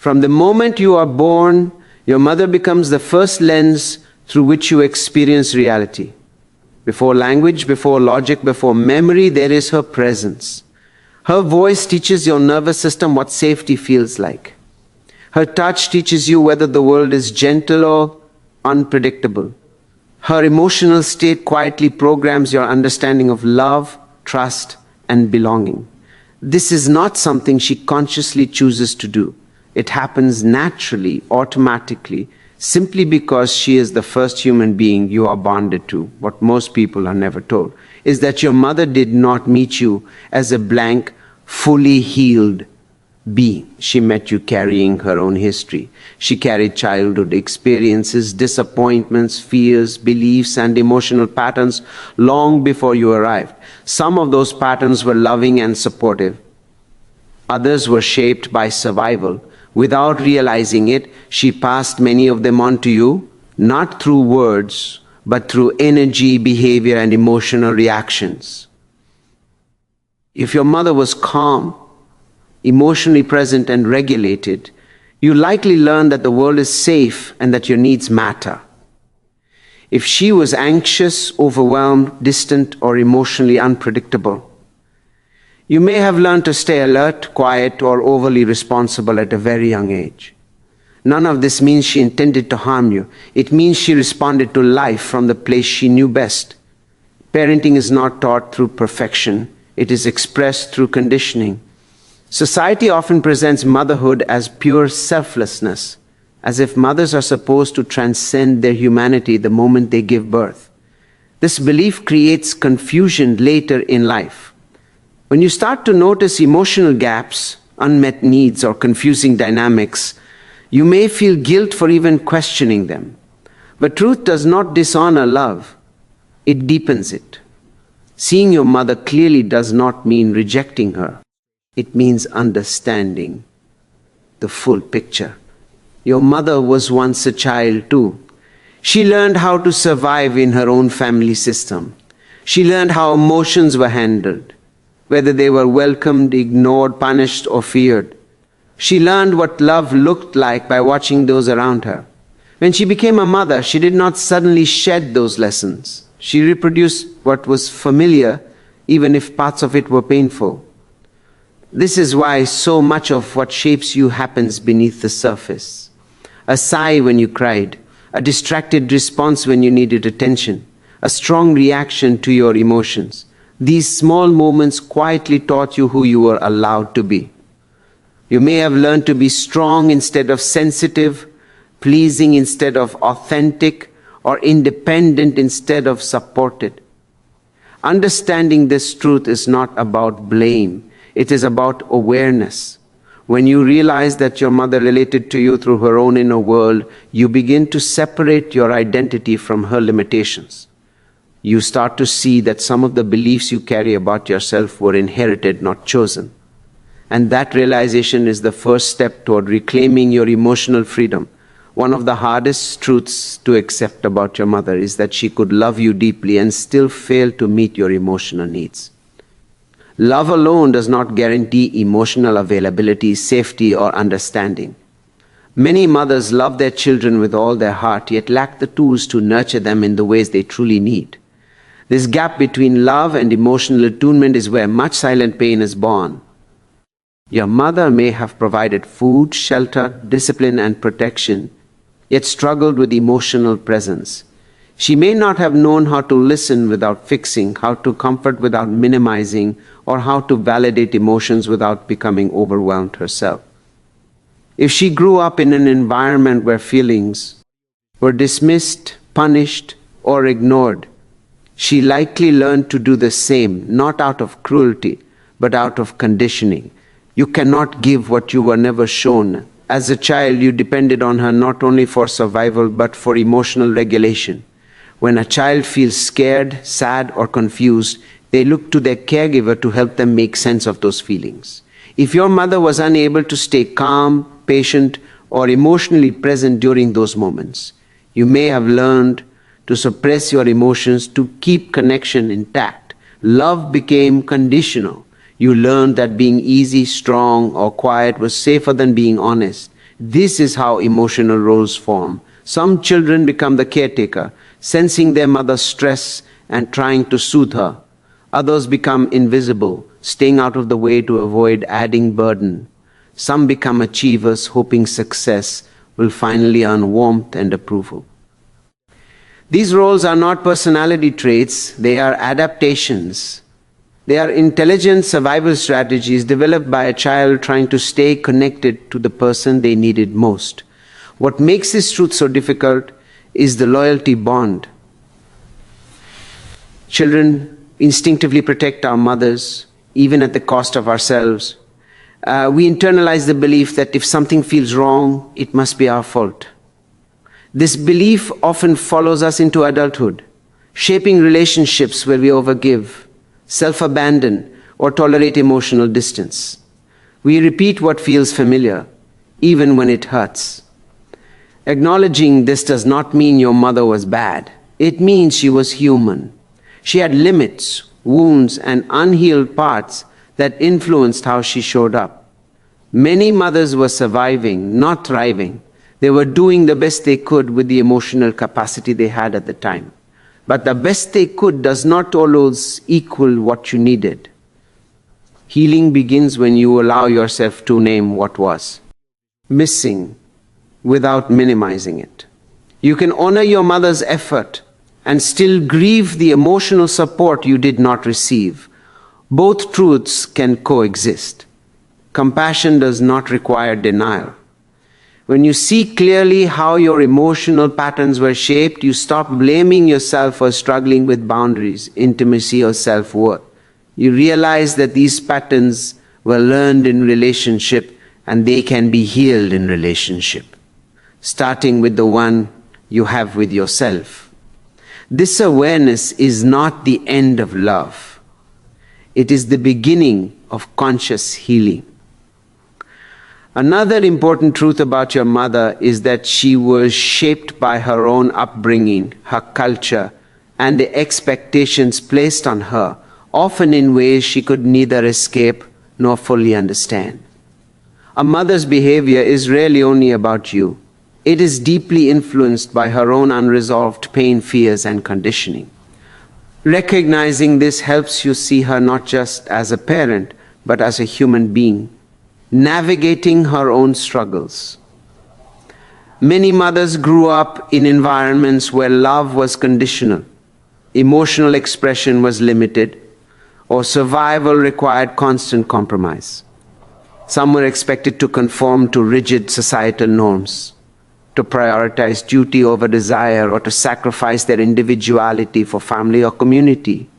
From the moment you are born, your mother becomes the first lens through which you experience reality. Before language, before logic, before memory, there is her presence. Her voice teaches your nervous system what safety feels like. Her touch teaches you whether the world is gentle or unpredictable. Her emotional state quietly programs your understanding of love, trust, and belonging. This is not something she consciously chooses to do. It happens naturally, automatically, simply because she is the first human being you are bonded to. What most people are never told is that your mother did not meet you as a blank, fully healed being. She met you carrying her own history. She carried childhood experiences, disappointments, fears, beliefs, and emotional patterns long before you arrived. Some of those patterns were loving and supportive. Others were shaped by survival. Without realizing it, she passed many of them on to you, not through words, but through energy, behavior, and emotional reactions. If your mother was calm, emotionally present, and regulated, you likely learned that the world is safe and that your needs matter. If she was anxious, overwhelmed, distant, or emotionally unpredictable, you may have learned to stay alert, quiet, or overly responsible at a very young age. None of this means she intended to harm you. It means she responded to life from the place she knew best. Parenting is not taught through perfection. It is expressed through conditioning. Society often presents motherhood as pure selflessness, as if mothers are supposed to transcend their humanity the moment they give birth. This belief creates confusion later in life. When you start to notice emotional gaps, unmet needs, or confusing dynamics, you may feel guilt for even questioning them. But truth does not dishonor love. It deepens it. Seeing your mother clearly does not mean rejecting her. It means understanding the full picture. Your mother was once a child too. She learned how to survive in her own family system. She learned how emotions were handled, whether they were welcomed, ignored, punished, or feared. She learned what love looked like by watching those around her. When she became a mother, she did not suddenly shed those lessons. She reproduced what was familiar, even if parts of it were painful. This is why so much of what shapes you happens beneath the surface. A sigh when you cried, a distracted response when you needed attention, a strong reaction to your emotions. These small moments quietly taught you who you were allowed to be. You may have learned to be strong instead of sensitive, pleasing instead of authentic, or independent instead of supported. Understanding this truth is not about blame. It is about awareness. When you realize that your mother related to you through her own inner world, you begin to separate your identity from her limitations. You start to see that some of the beliefs you carry about yourself were inherited, not chosen. And that realization is the first step toward reclaiming your emotional freedom. One of the hardest truths to accept about your mother is that she could love you deeply and still fail to meet your emotional needs. Love alone does not guarantee emotional availability, safety, or understanding. Many mothers love their children with all their heart, yet lack the tools to nurture them in the ways they truly need. This gap between love and emotional attunement is where much silent pain is born. Your mother may have provided food, shelter, discipline, and protection, yet struggled with emotional presence. She may not have known how to listen without fixing, how to comfort without minimizing, or how to validate emotions without becoming overwhelmed herself. If she grew up in an environment where feelings were dismissed, punished, or ignored, she likely learned to do the same, not out of cruelty, but out of conditioning. You cannot give what you were never shown. As a child, you depended on her not only for survival, but for emotional regulation. When a child feels scared, sad, or confused, they look to their caregiver to help them make sense of those feelings. If your mother was unable to stay calm, patient, or emotionally present during those moments, you may have learned to suppress your emotions to keep connection intact. Love became conditional. You learned that being easy, strong, or quiet was safer than being honest. This is how emotional roles form. Some children become the caretaker, sensing their mother's stress and trying to soothe her. Others become invisible, staying out of the way to avoid adding burden. Some become achievers, hoping success will finally earn warmth and approval. These roles are not personality traits, they are adaptations. They are intelligent survival strategies developed by a child trying to stay connected to the person they needed most. What makes this truth so difficult is the loyalty bond. Children instinctively protect our mothers, even at the cost of ourselves. We internalize the belief that if something feels wrong, it must be our fault. This belief often follows us into adulthood, shaping relationships where we overgive, self-abandon, or tolerate emotional distance. We repeat what feels familiar, even when it hurts. Acknowledging this does not mean your mother was bad. It means she was human. She had limits, wounds, and unhealed parts that influenced how she showed up. Many mothers were surviving, not thriving. They were doing the best they could with the emotional capacity they had at the time. But the best they could does not always equal what you needed. Healing begins when you allow yourself to name what was missing without minimizing it. You can honor your mother's effort and still grieve the emotional support you did not receive. Both truths can coexist. Compassion does not require denial. When you see clearly how your emotional patterns were shaped, you stop blaming yourself for struggling with boundaries, intimacy, or self-worth. You realize that these patterns were learned in relationship and they can be healed in relationship, starting with the one you have with yourself. This awareness is not the end of love. It is the beginning of conscious healing. Another important truth about your mother is that she was shaped by her own upbringing, her culture, and the expectations placed on her, often in ways she could neither escape nor fully understand. A mother's behavior is rarely only about you. It is deeply influenced by her own unresolved pain, fears, and conditioning. Recognizing this helps you see her not just as a parent, but as a human being, navigating her own struggles. Many mothers grew up in environments where love was conditional, emotional expression was limited, or survival required constant compromise. Some were expected to conform to rigid societal norms, to prioritize duty over desire, or to sacrifice their individuality for family or community.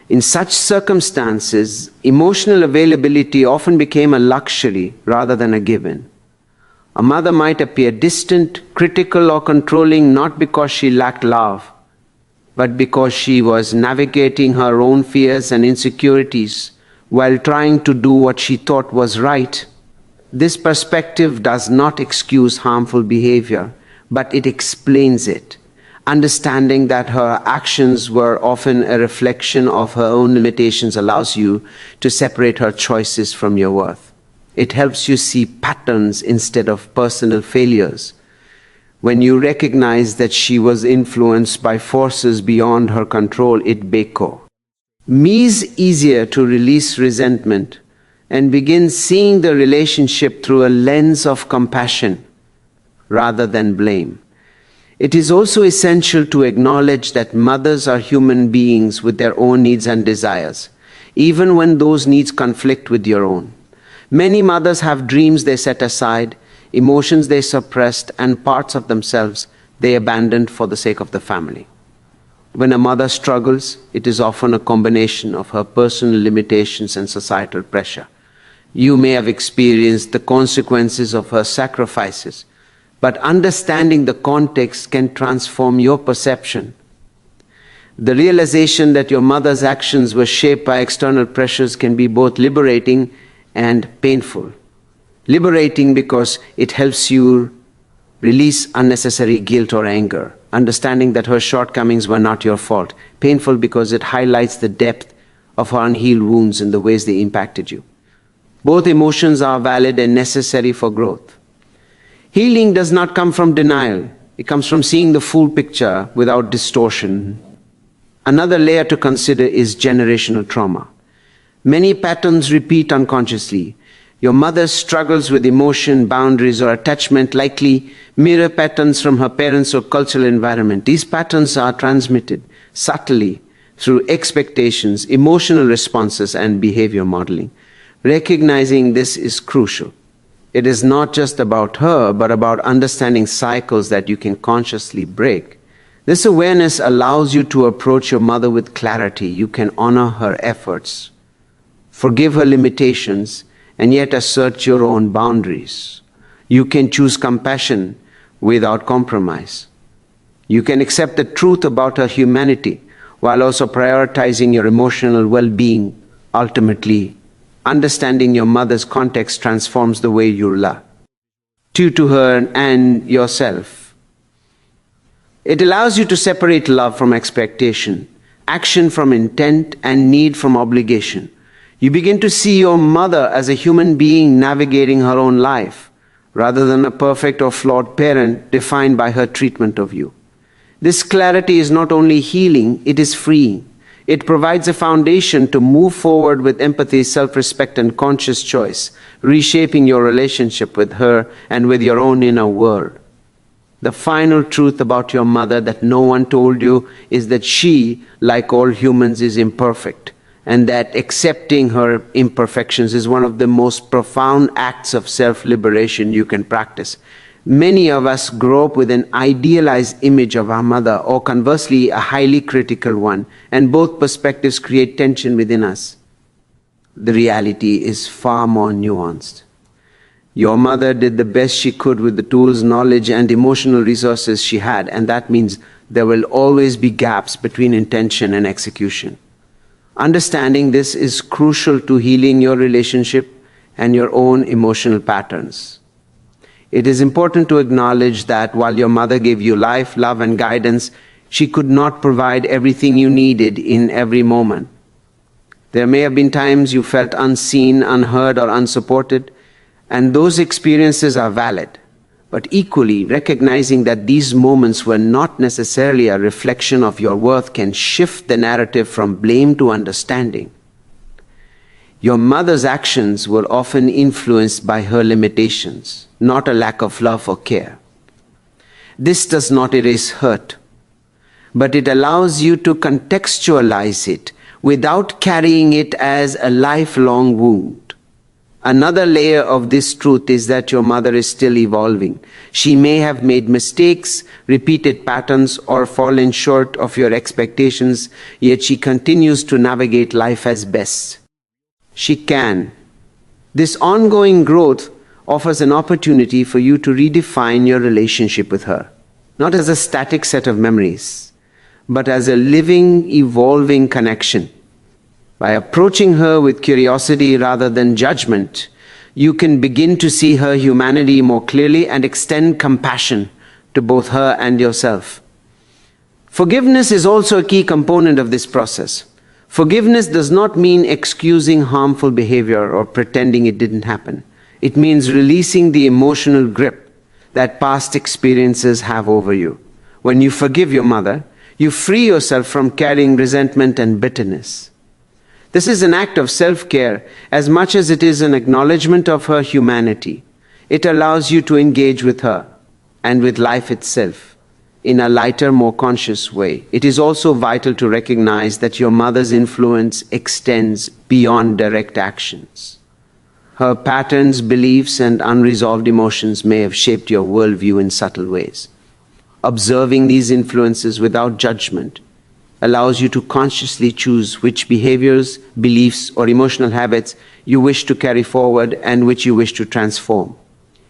In such circumstances, emotional availability often became a luxury rather than a given. A mother might appear distant, critical, or controlling not because she lacked love, but because she was navigating her own fears and insecurities while trying to do what she thought was right. This perspective does not excuse harmful behavior, but it explains it. Understanding that her actions were often a reflection of her own limitations allows you to separate her choices from your worth. It helps you see patterns instead of personal failures. When you recognize that she was influenced by forces beyond her control, it becomes easier to release resentment and begin seeing the relationship through a lens of compassion rather than blame. It is also essential to acknowledge that mothers are human beings with their own needs and desires, even when those needs conflict with your own. Many mothers have dreams they set aside, emotions they suppressed, and parts of themselves they abandoned for the sake of the family. When a mother struggles, it is often a combination of her personal limitations and societal pressure. You may have experienced the consequences of her sacrifices, but understanding the context can transform your perception. The realization that your mother's actions were shaped by external pressures can be both liberating and painful. Liberating because it helps you release unnecessary guilt or anger, understanding that her shortcomings were not your fault. Painful because it highlights the depth of her unhealed wounds and the ways they impacted you. Both emotions are valid and necessary for growth. Healing does not come from denial. It comes from seeing the full picture without distortion. Another layer to consider is generational trauma. Many patterns repeat unconsciously. Your mother's struggles with emotion, boundaries, or attachment likely mirror patterns from her parents' or cultural environment. These patterns are transmitted subtly through expectations, emotional responses, and behavior modeling. Recognizing this is crucial. It is not just about her, but about understanding cycles that you can consciously break. This awareness allows you to approach your mother with clarity. You can honor her efforts, forgive her limitations, and yet assert your own boundaries. You can choose compassion without compromise. You can accept the truth about her humanity while also prioritizing your emotional well-being. Ultimately, understanding your mother's context transforms the way you love to her and yourself. It allows you to separate love from expectation, action from intent, and need from obligation. You begin to see your mother as a human being navigating her own life, rather than a perfect or flawed parent defined by her treatment of you. This clarity is not only healing, it is freeing. It provides a foundation to move forward with empathy, self-respect, and conscious choice, reshaping your relationship with her and with your own inner world. The final truth about your mother that no one told you is that she, like all humans, is imperfect, and that accepting her imperfections is one of the most profound acts of self-liberation you can practice. Many of us grow up with an idealized image of our mother, or conversely, a highly critical one, and both perspectives create tension within us. The reality is far more nuanced. Your mother did the best she could with the tools, knowledge, and emotional resources she had, and that means there will always be gaps between intention and execution. Understanding this is crucial to healing your relationship and your own emotional patterns. It is important to acknowledge that while your mother gave you life, love, and guidance, she could not provide everything you needed in every moment. There may have been times you felt unseen, unheard, or unsupported, and those experiences are valid. But equally, recognizing that these moments were not necessarily a reflection of your worth can shift the narrative from blame to understanding. Your mother's actions were often influenced by her limitations, not a lack of love or care. This does not erase hurt, but it allows you to contextualize it without carrying it as a lifelong wound. Another layer of this truth is that your mother is still evolving. She may have made mistakes, repeated patterns, or fallen short of your expectations, yet she continues to navigate life as best she can. This ongoing growth offers an opportunity for you to redefine your relationship with her, not as a static set of memories, but as a living, evolving connection. By approaching her with curiosity rather than judgment, you can begin to see her humanity more clearly and extend compassion to both her and yourself. Forgiveness is also a key component of this process. Forgiveness does not mean excusing harmful behavior or pretending it didn't happen. It means releasing the emotional grip that past experiences have over you. When you forgive your mother, you free yourself from carrying resentment and bitterness. This is an act of self-care as much as it is an acknowledgement of her humanity. It allows you to engage with her and with life itself in a lighter, more conscious way. It is also vital to recognize that your mother's influence extends beyond direct actions. Her patterns, beliefs, and unresolved emotions may have shaped your worldview in subtle ways. Observing these influences without judgment allows you to consciously choose which behaviors, beliefs, or emotional habits you wish to carry forward and which you wish to transform.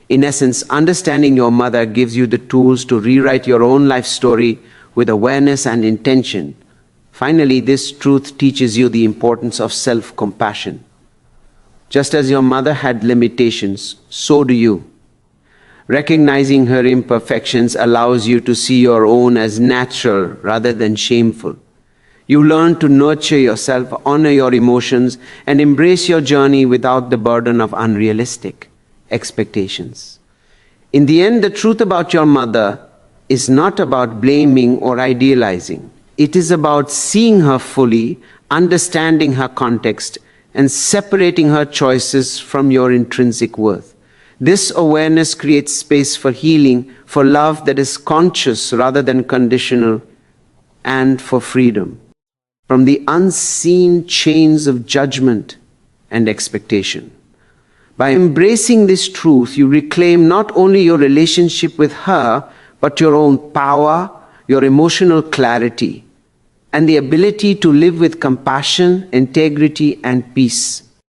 In essence, understanding your mother gives you the tools to rewrite your own life story with awareness and intention. Finally, this truth teaches you the importance of self-compassion. Just as your mother had limitations, so do you. Recognizing her imperfections allows you to see your own as natural rather than shameful. You learn to nurture yourself, honor your emotions, and embrace your journey without the burden of unrealistic expectations. In the end, the truth about your mother is not about blaming or idealizing. It is about seeing her fully, understanding her context, and separating her choices from your intrinsic worth. This awareness creates space for healing, for love that is conscious rather than conditional, and for freedom from the unseen chains of judgment and expectation. By embracing this truth, you reclaim not only your relationship with her, but your own power, your emotional clarity, and the ability to live with compassion, integrity, and peace.